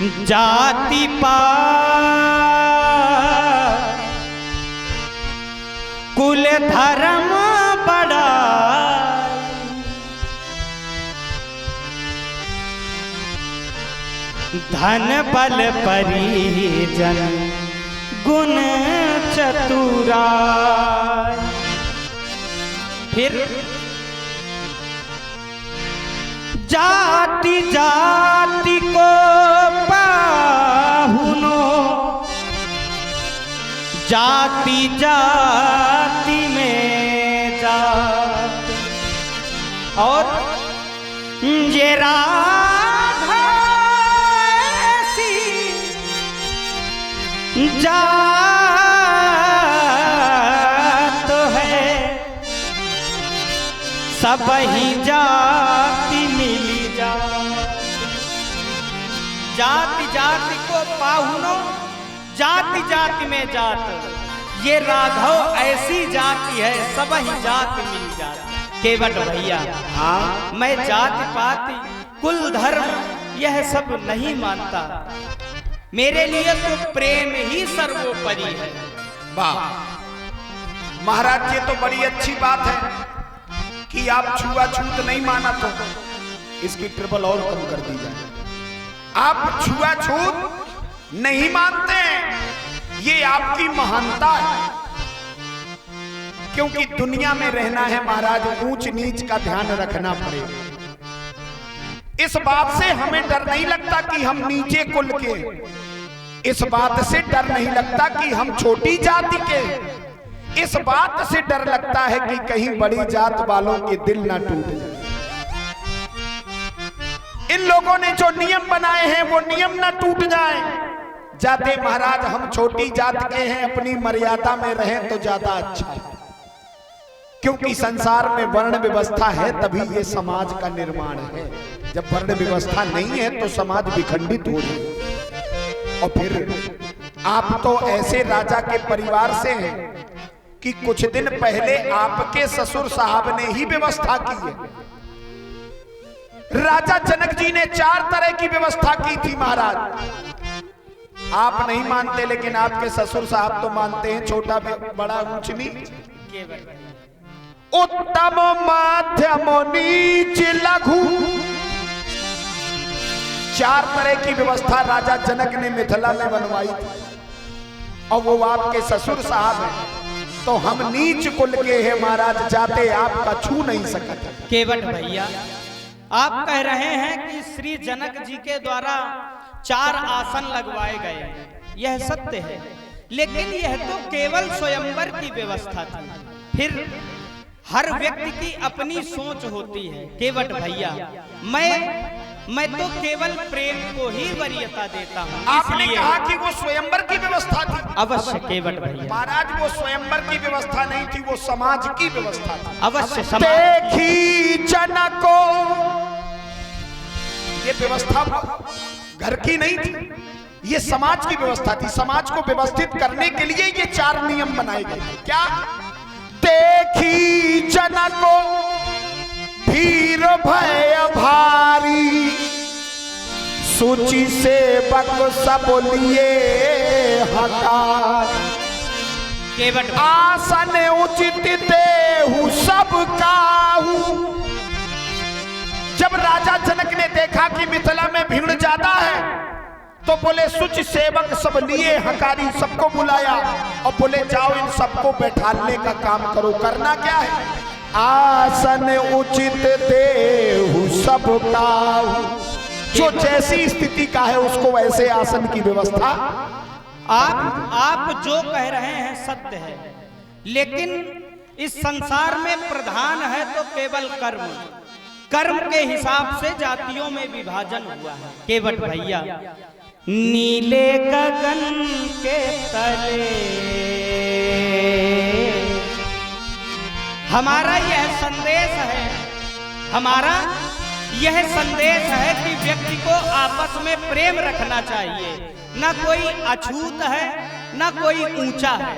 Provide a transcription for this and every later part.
जाति पात कुल धर्म बड़ा, धन बल परिजन गुण चतुराई। फिर जाति जाति को पाहुनो, जाति जाति में जात, और ये राधा ऐसी जात है, सब ही जाति मिली जात। जाति जाति को पाहुनो, जाति जाति में जात, ये राघव ऐसी जाति है, सब ही जाति मिली जात। केवट भैया, हाँ, मैं जाति पाति कुल धर्म यह सब नहीं मानता, मेरे लिए तो प्रेम ही सर्वोपरि है। वाह महाराज, ये तो बड़ी अच्छी बात है कि आप छुआछूत नहीं माना, तो इसकी ट्रिपल और कम कर दी जाए। आप छुआछूत नहीं मानते, ये आपकी महानता है। क्योंकि दुनिया में रहना है महाराज, ऊंच नीच का ध्यान रखना पड़ेगा। इस बात से हमें डर नहीं लगता कि हम नीचे कुल के, इस बात से डर नहीं लगता कि हम छोटी जाति के, इस बात से डर लगता है कि कहीं बड़ी जात वालों के दिल ना टूट जाए। इन लोगों ने जो नियम बनाए हैं वो नियम ना टूट जाए। जाते महाराज हम छोटी जात के हैं, अपनी मर्यादा में रहें तो ज्यादा अच्छा है। क्योंकि संसार में वर्ण व्यवस्था है तभी ये समाज का निर्माण है। जब वर्ण व्यवस्था नहीं है तो समाज विखंडित हो जाए। और फिर आप तो ऐसे राजा के परिवार से हैं कि कुछ दिन पहले आपके ससुर साहब ने ही व्यवस्था की है। राजा जनक जी ने 4 तरह की व्यवस्था की थी महाराज। आप नहीं मानते, लेकिन आपके ससुर साहब तो मानते हैं। छोटा बड़ा ऊंच नीच, उत्तम मध्यम नीच लघु, 4 तरह की व्यवस्था राजा जनक ने मिथिला में बनवाई थी। और वो आपके ससुर साहब हैं, तो हम नीच कुल के हैं महाराज, जाते आपका छू नहीं सकते। केवट भैया, आप कह रहे हैं कि श्री जनक जी के द्वारा 4 आसन लगवाए गए, यह सत्य है, लेकिन यह तो केवल स्वयंवर की व्यवस्था थी। फिर हर व्यक्ति की अपनी सोच होती है। केवट भैया, मैं तो केवल प्रेम को ही वरीयता देता हूँ। आपने कहा कि वो स्वयंवर की व्यवस्था थी। अवश्य केवट भैया महाराज, वो स्वयंवर की व्यवस्था नहीं थी, वो समाज की व्यवस्था थी। अवश्य देखी जनको, ये व्यवस्था घर की नहीं थी, ये समाज की व्यवस्था थी। समाज को व्यवस्थित करने के लिए ये 4 नियम बनाए गए। क्या? देखी जनको भीर भय भारी, सूची सेवक सब लिए हकार, केवट आसन उचित देहु सब काहू। जब राजा जनक ने देखा कि मिथिला में भीड़ ज्यादा है, तो बोले सुच सेवक सब लिए हकारी, सबको बुलाया और बोले जाओ इन सबको बैठाने का काम करो। करना क्या है? आसन उचित देहु सब काहू, जो जैसी स्थिति का है उसको वैसे आसन की व्यवस्था। आप जो कह रहे हैं सत्य है, लेकिन इस संसार में प्रधान है तो केवल कर्म, कर्म के हिसाब से जातियों में विभाजन हुआ है। केवट भैया, नीले गगन के तले हमारा यह संदेश है, हमारा यह संदेश है कि व्यक्ति को आपस में प्रेम रखना चाहिए। न कोई अछूत है न कोई ऊंचा है।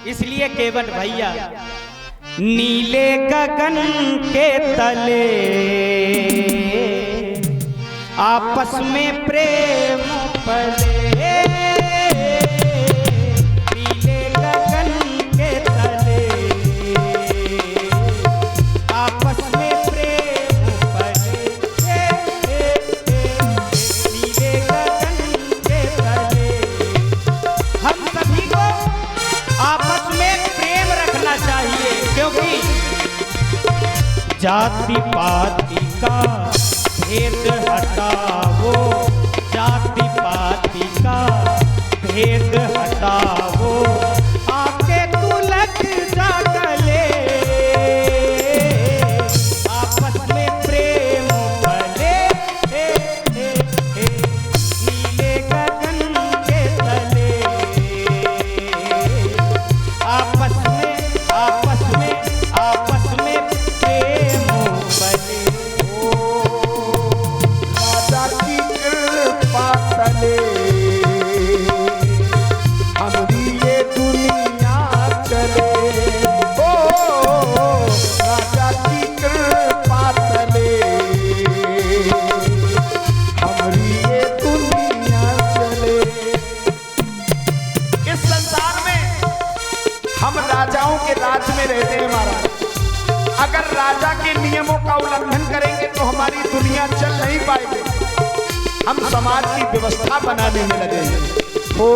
इसलिए केवट भैया, नीले गगन के तले आपस में प्रेम जाति पाति का भेद हटाओ, जाति पाति का भेद हटाओ, आके तू लग जा गले, आपस में प्रेम भले, नीले गगन के तले, आपस में प्रेम भले। राजा की कृपा तले हमारी ये दुनिया चले, ओ राजा की कृपा तले हमारी ये दुनिया चले। इस संसार में हम राजाओं के राज में रहते हैं महाराज। अगर राजा के नियमों का उल्लंघन करेंगे तो हमारी दुनिया चल नहीं पाएगी, हम समाज की व्यवस्था बनाने में लगेंगे। ओ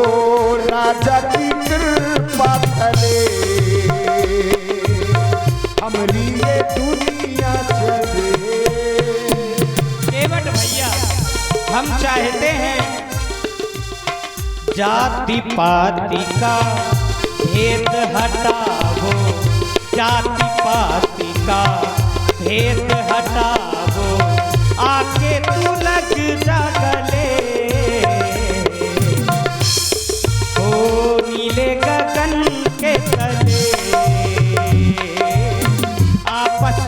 राजा की कृपा तले हमारी ये दुनिया चले। केवट भैया हम चाहते हैं जाति पाति का भेद हटाओ, जाति पाति का भेद हटाओ, आके तू लग जा गले, ओ नीले गगन के तले, आपस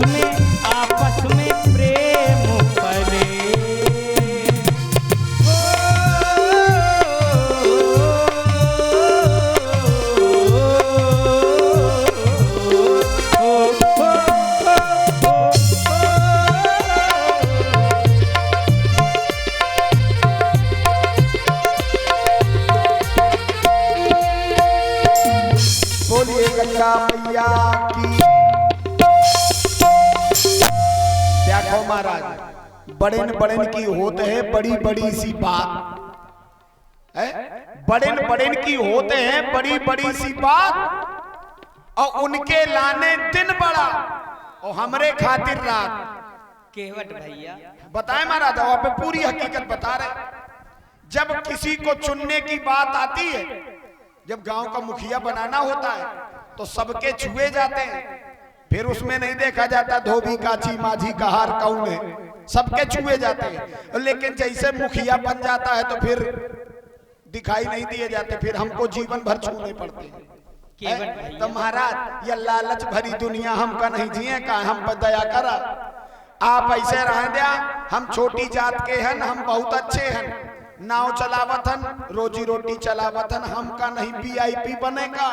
में प्रेम पले। बोलिए गंगा मैया की। देखो महाराज, बड़न बड़न की होते हैं बड़ी बड़ी सी बात है, बड़न बड़न की होते हैं बड़ी बड़ी सी बात, और उनके लाने दिन बड़ा और हमरे खातिर रात। केवट भैया बताए महाराज, वहां पे पूरी हकीकत बता रहे। जब किसी को चुनने की बात आती है, जब गांव का मुखिया बनाना होता है तो सबके छुए जाते हैं, फिर उसमें नहीं देखा जाता धोबी काची माझी कहार कौन है, सबके छुए जाते हैं। लेकिन जैसे मुखिया बन जाता है तो फिर दिखाई नहीं दिए जाते, फिर हमको जीवन भर छूने पड़ते हैं। तो महाराज ये लालच भरी दुनिया हमका नहीं जिए का, हम पर दया करा। आप ऐसे रह दिया, हम छोटी जात के हैं, हम बहुत अच्छे हैं, नाव चलावत हन, रोजी रोटी चलावत हन, हमका नहीं VIP बनेगा।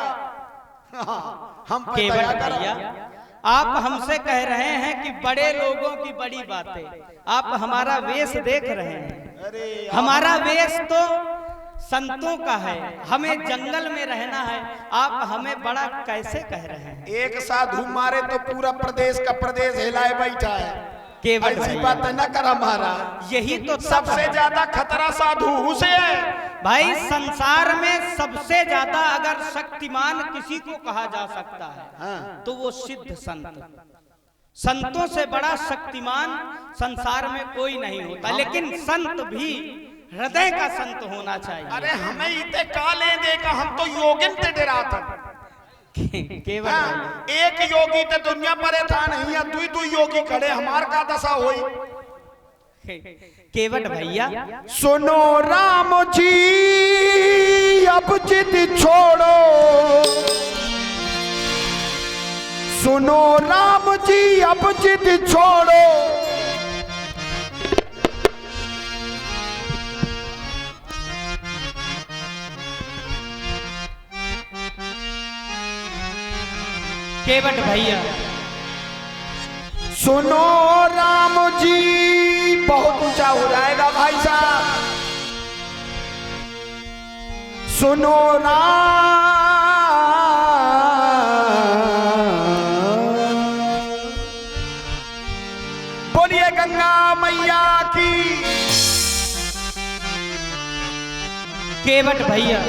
हम पे दया करा। आप हमसे कह रहे हैं कि बड़े लोगों की बड़ी बातें, आप हमारा वेश देख रहे हैं। हमारा वेश तो संतों का है, हमें जंगल में रहना है, आप हमें बड़ा कैसे कह रहे हैं? एक साधु मारे तो पूरा प्रदेश का प्रदेश हिलाए बैठा है। ऐसी बात न कर हमारा, यही तो सबसे ज्यादा खतरा साधु से है भाई। संसार में सबसे ज्यादा अगर शक्तिमान किसी को कहा जा सकता है तो वो सिद्ध संत। संतों से बड़ा शक्तिमान संसार में कोई नहीं होता, लेकिन संत भी हृदय का संत होना चाहिए। अरे हमें इतने काले देगा, हम तो योगिन ते डराता। केवल एक योगी तो दुनिया पर था नहीं, या दुई दुई योगी खड़े, हमार का दशा होई। केवट भैया सुनो राम जी अब जिद छोड़ो, सुनो राम जी अब जिद छोड़ो, केवट भैया सुनो राम जी, बहुत ऊंचा हो जाएगा भाई साहब। सुनो बोलिए गंगा मैया की। केवट भैया